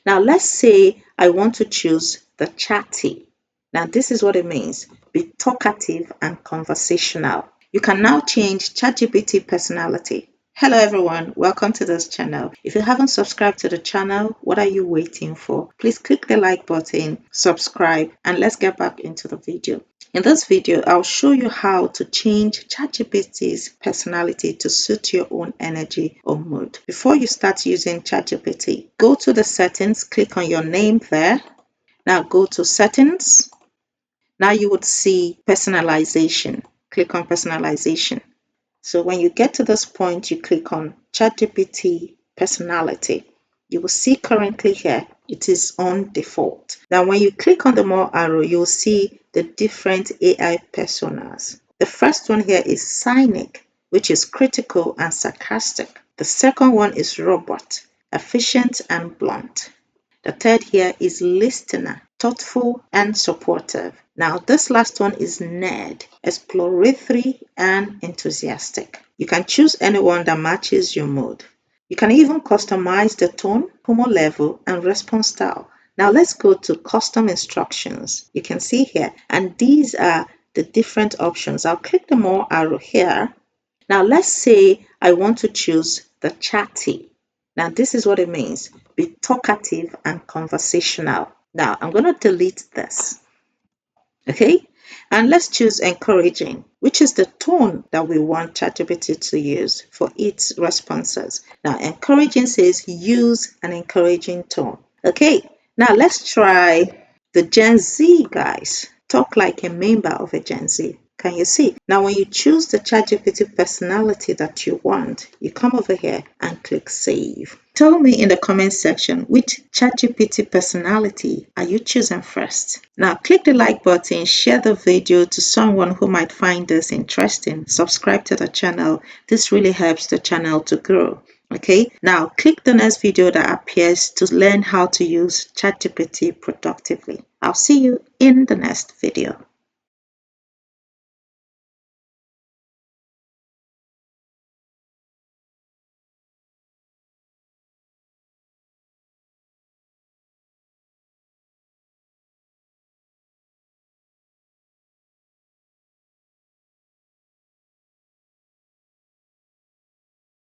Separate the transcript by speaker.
Speaker 1: Now let's say I want to choose the chatty. Now this is what it means. Be talkative and conversational. You can now change ChatGPT personality. Hello everyone, welcome to this channel. If you haven't subscribed to the channel, what are you waiting for? Please click the like button, subscribe, and let's get back into the video. In this video, I'll show you how to change ChatGPT's personality to suit your own energy or mood. Before you start using ChatGPT, go to the settings, click on your name there. Now go to settings. Now you would see personalization. Click on personalization. So when you get to this point, you click on ChatGPT personality. You will see currently here, it is on default. Now, when you click on the more arrow, you'll see the different AI personas. The first one here is cynic, which is critical and sarcastic. The second one is robot, efficient and blunt. The third here is listener, thoughtful and supportive. Now, this last one is nerd, exploratory and enthusiastic. You can choose anyone that matches your mood. You can even customize the tone, humor level, and response style. Now, let's go to custom instructions. You can see here, and these are the different options. I'll click the more arrow here. Now, let's say I want to choose the chatty. Now, this is what it means. Be talkative and conversational. Now, I'm going to delete this. Okay? And let's choose encouraging, which is the tone that we want ChatGPT to use for its responses. Now, encouraging says use an encouraging tone. Okay? Now, let's try the Gen Z guys. Talk like a member of a Gen Z. Can you see? Now, when you choose the ChatGPT personality that you want, you come over here and click Save. Tell me in the comment section which ChatGPT personality are you choosing first. Now, click the like button, share the video to someone who might find this interesting. Subscribe to the channel. This really helps the channel to grow. Okay, now click the next video that appears to learn how to use ChatGPT productively. I'll see you in the next video.